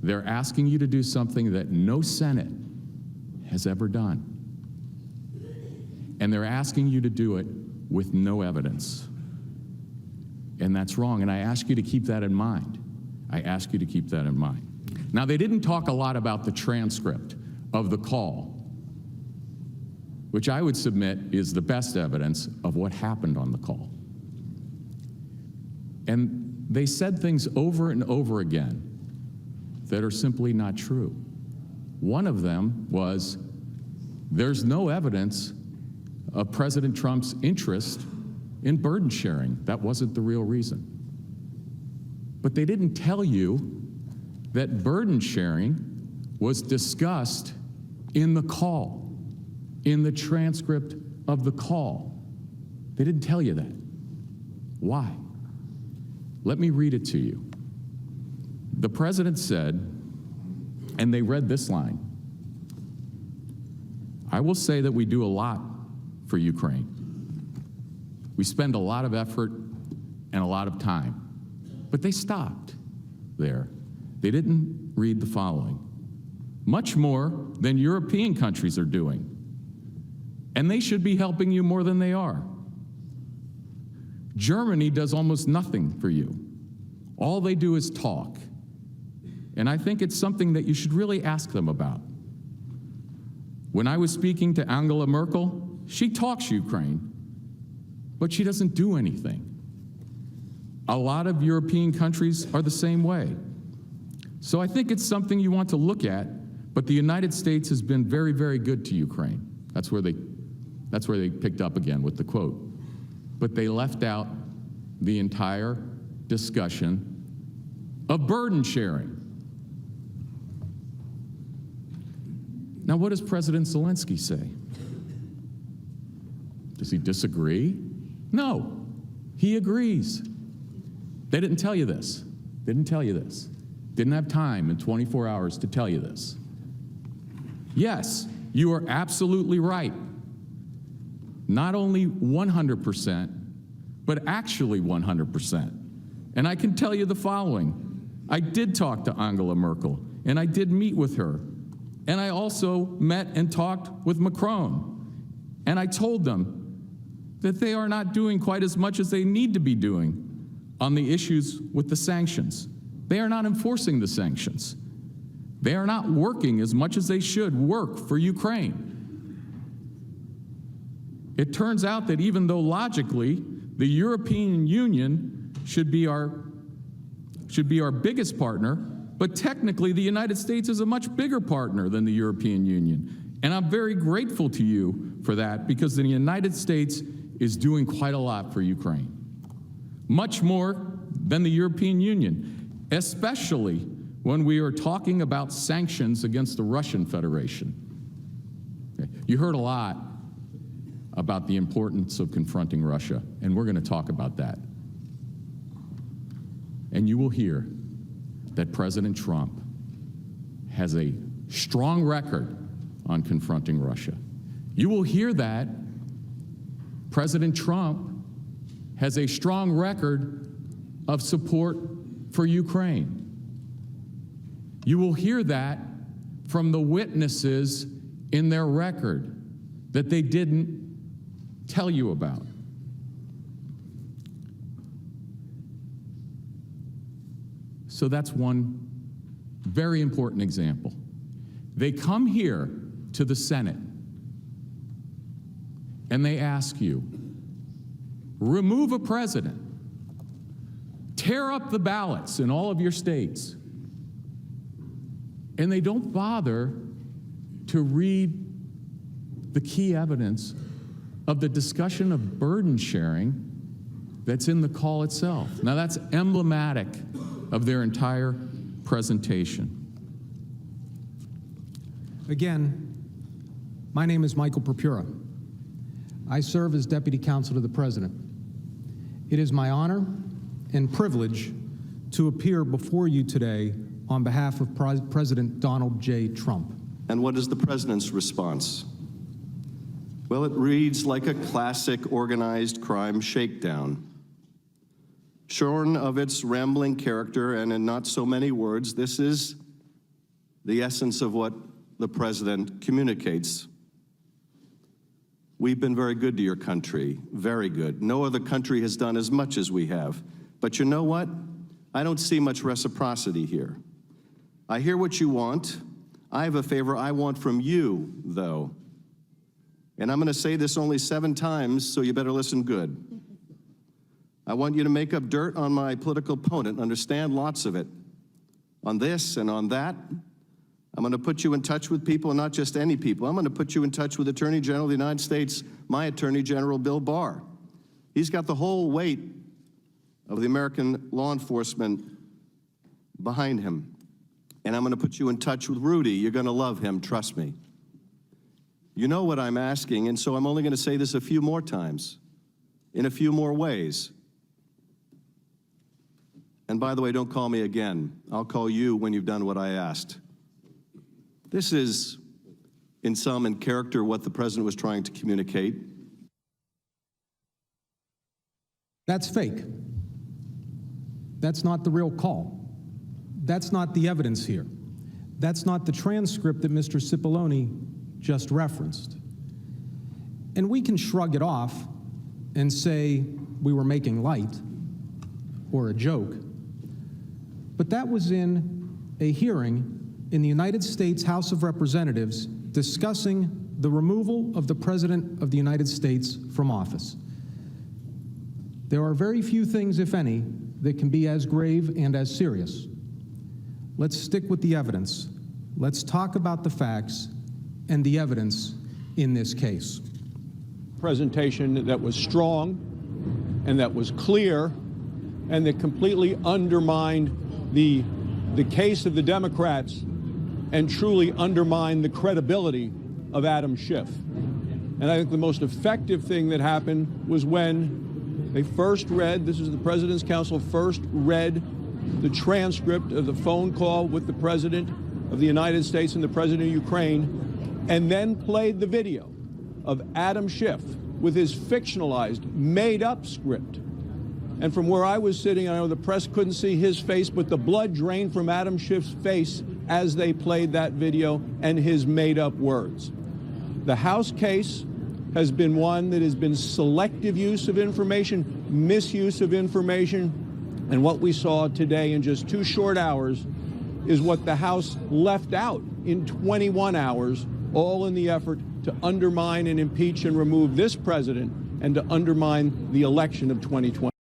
They're asking you to do something that no Senate has ever done. And they're asking you to do it with no evidence. And that's wrong, and I ask you to keep that in mind. I ask you to keep that in mind. Now, they didn't talk a lot about the transcript of the call, which I would submit is the best evidence of what happened on the call. And they said things over and over again that are simply not true. One of them was, there's no evidence of President Trump's interest in burden sharing. That wasn't the real reason. But they didn't tell you that burden sharing was discussed in the call, in the transcript of the call. They didn't tell you that. Why? Let me read it to you. The president said, and they read this line, "I will say that we do a lot for Ukraine. We spend a lot of effort and a lot of time." But they stopped there. They didn't read the following: "Much more than European countries are doing. And they should be helping you more than they are. Germany does almost nothing for you. All they do is talk. And I think it's something that you should really ask them about. When I was speaking to Angela Merkel, she talks Ukraine, but she doesn't do anything. A lot of European countries are the same way. So I think it's something you want to look at, but the United States has been very, very good to Ukraine." That's where they picked up again with the quote. But they left out the entire discussion of burden sharing. Now, what does President Zelensky say? Does he disagree? No, he agrees. They didn't tell you this. Didn't tell you this. Didn't have time in 24 hours to tell you this. Yes, you are absolutely right. Not only 100%, but actually 100%. And I can tell you the following. I did talk to Angela Merkel, and I did meet with her. And I also met and talked with Macron. And I told them that they are not doing quite as much as they need to be doing on the issues with the sanctions. They are not enforcing the sanctions. They are not working as much as they should work for Ukraine. It turns out that even though logically the European Union should be our biggest partner, but technically the United States is a much bigger partner than the European Union. And I'm very grateful to you for that, because the United States is doing quite a lot for Ukraine. Much more than the European Union, especially when we are talking about sanctions against the Russian Federation. Okay. You heard a lot about the importance of confronting Russia, and we're going to talk about that. And you will hear that President Trump has a strong record on confronting Russia. You will hear that President Trump has a strong record of support for Ukraine. You will hear that from the witnesses in their record that they didn't tell you about. So that's one very important example. They come here to the Senate and they ask you, remove a president, tear up the ballots in all of your states. And they don't bother to read the key evidence of the discussion of burden sharing that's in the call itself. Now, that's emblematic of their entire presentation. Again, my name is Michael Purpura. I serve as Deputy Counsel to the President. It is my honor and privilege to appear before you today on behalf of President Donald J. Trump. And what is the President's response? Well, it reads like a classic organized crime shakedown. Shorn of its rambling character and in not so many words, this is the essence of what the president communicates. We've been very good to your country, very good. No other country has done as much as we have. But you know what? I don't see much reciprocity here. I hear what you want. I have a favor I want from you, though. And I'm going to say this only 7 times, so you better listen good. I want you to make up dirt on my political opponent, understand lots of it. On this and on that, I'm going to put you in touch with people, and not just any people. I'm going to put you in touch with Attorney General of the United States, my Attorney General, Bill Barr. He's got the whole weight of the American law enforcement behind him. And I'm going to put you in touch with Rudy. You're going to love him, trust me. You know what I'm asking, and so I'm only going to say this a few more times, in a few more ways. And by the way, don't call me again. I'll call you when you've done what I asked. This is, in character, what the president was trying to communicate. That's fake. That's not the real call. That's not the evidence here. That's not the transcript that Mr. Cipollone just referenced. And we can shrug it off and say we were making light or a joke, but that was in a hearing in the United States House of Representatives discussing the removal of the President of the United States from office. There are very few things, if any, that can be as grave and as serious. Let's stick with the evidence. Let's talk about the facts and the evidence in this case. Presentation that was strong and that was clear and that completely undermined the case of the Democrats and truly undermined the credibility of Adam Schiff. And I think the most effective thing that happened was when they first read, this is the President's Counsel, first read the transcript of the phone call with the President of the United States and the President of Ukraine, and then played the video of Adam Schiff with his fictionalized, made-up script. And from where I was sitting, I know the press couldn't see his face, but the blood drained from Adam Schiff's face as they played that video and his made-up words. The House case has been one that has been selective use of information, misuse of information, and what we saw today in just 2 short hours is what the House left out in 21 hours, all in the effort to undermine and impeach and remove this president and to undermine the election of 2020.